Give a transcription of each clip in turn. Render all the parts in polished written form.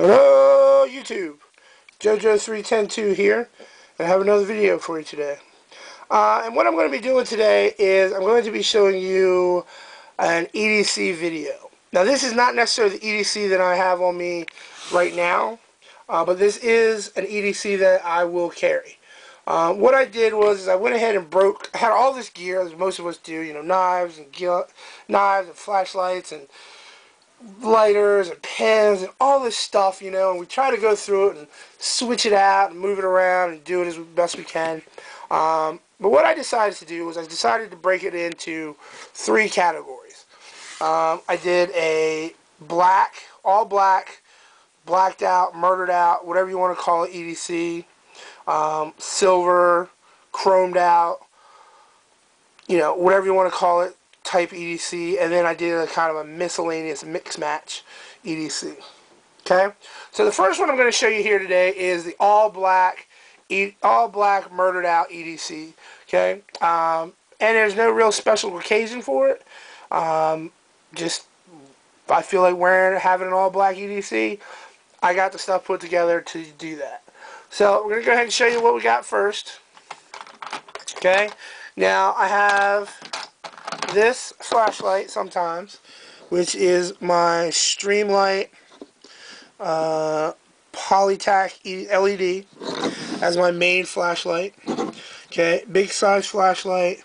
Hello YouTube, JoJo3102 here, and I have another video for you today. And what I'm going to be doing today is I'm going to be showing you an EDC video. Now this is not necessarily the EDC that I have on me right now, but this is an EDC that I will carry. What I did was I went ahead and I had all this gear, as most of us do, you know, knives and flashlights and lighters and pens and all this stuff, you know, and we try to go through it and switch it out and move it around and do it as best we can. But what I decided to do was I decided to break it into three categories. I did a all black, blacked out, murdered out, whatever you want to call it, EDC, silver, chromed out, you know, whatever you want to call it, type EDC, and then I did a kind of a miscellaneous mix match EDC. Okay, so the first one I'm going to show you here today is the all black murdered out EDC. Okay, and there's no real special occasion for it. Just I feel like having an all black EDC. I got the stuff put together to do that. So we're going to go ahead and show you what we got first. Okay, now I have this flashlight sometimes, which is my Streamlight Polytac LED as my main flashlight. Okay, big size flashlight.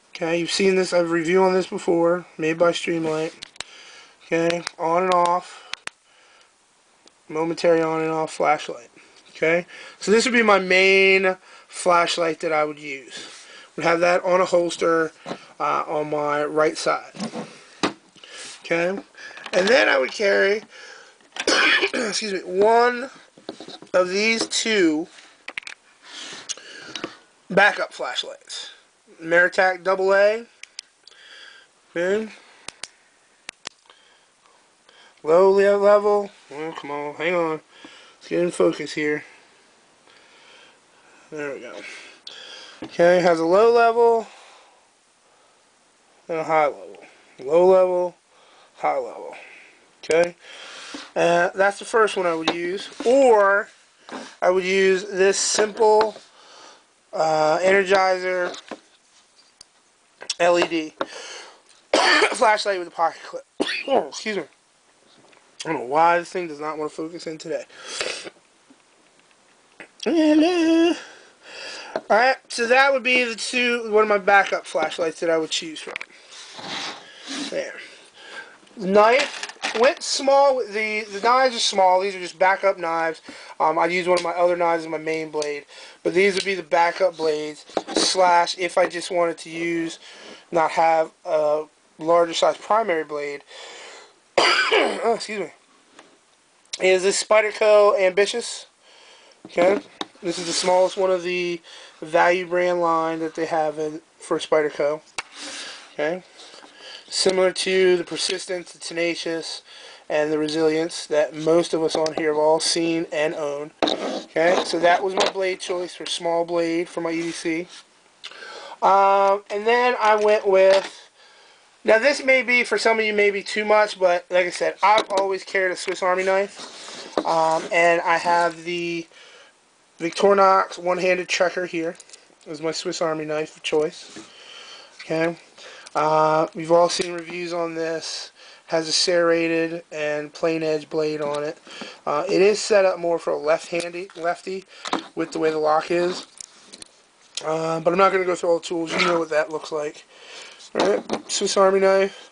Okay, you've seen this, I've reviewed on this before, made by Streamlight. Okay, on and off, momentary on and off flashlight. Okay, so this would be my main flashlight that I would use. Would have that on a holster on my right side. Okay, and then I would carry excuse me, one of these two backup flashlights. Meritac AA. Okay. Low level. Oh, come on, hang on. Let's get in focus here. There we go. Okay, has a low level and a high level. Low level, high level. Okay, that's the first one I would use. Or I would use this simple Energizer LED flashlight with a pocket clip. Oh, excuse me. I don't know why this thing does not want to focus in today. Alright, so that would be one of my backup flashlights that I would choose from. There. The knife went small. The knives are small. These are just backup knives. I'd use one of my other knives as my main blade. But these would be the backup blades. Slash, if I just wanted to not have a larger size primary blade. Oh, excuse me. Is this Spyderco Ambitious. Okay. This is the smallest one of the value brand line that they have for Spyderco. Okay. Similar to the Persistence, the Tenacious, and the Resilience that most of us on here have all seen and own. Okay, so that was my blade choice for small blade for my EDC. And then I went with, now this may be, for some of you, maybe too much, but like I said, I've always carried a Swiss Army knife. And I have the Victorinox one-handed Trekker here as my Swiss Army knife of choice. Okay. We've all seen reviews on this. Has a serrated and plain edge blade on it. It is set up more for a lefty with the way the lock is. But I'm not going to go through all the tools. You know what that looks like. Alright, Swiss Army knife.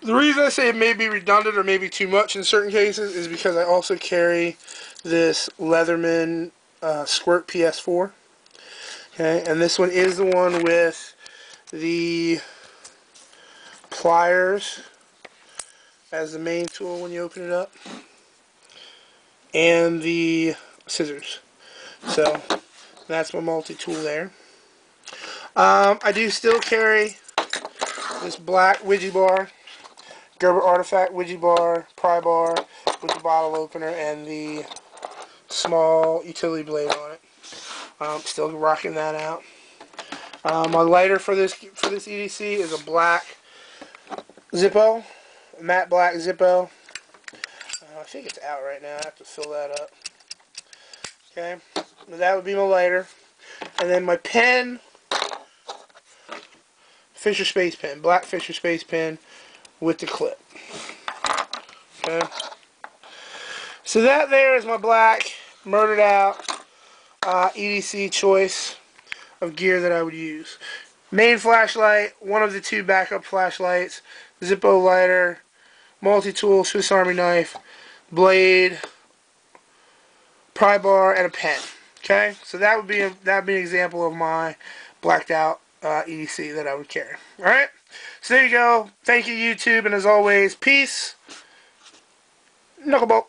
The reason I say it may be redundant or maybe too much in certain cases is because I also carry this Leatherman Squirt PS4. Okay, and this one is the one with the pliers as the main tool when you open it up, and the scissors. So that's my multi-tool there. I do still carry this black widget bar, Gerber Artifact widget bar, pry bar with the bottle opener and the small utility blade on it. Still rocking that out. My lighter for this EDC is a black Zippo, matte black Zippo. I think it's out right now. I have to fill that up. Okay, that would be my lighter. And then my pen, Fisher Space Pen, black Fisher Space Pen with the clip. Okay, so that there is my black murdered out EDC choice of gear that I would use. Main flashlight, one of the two backup flashlights, Zippo lighter, multi-tool, Swiss Army knife, blade, pry bar, and a pen. Okay, so that would be an example of my blacked out EDC that I would carry. All right, so there you go. Thank you, YouTube, and as always, peace. Knuckleball.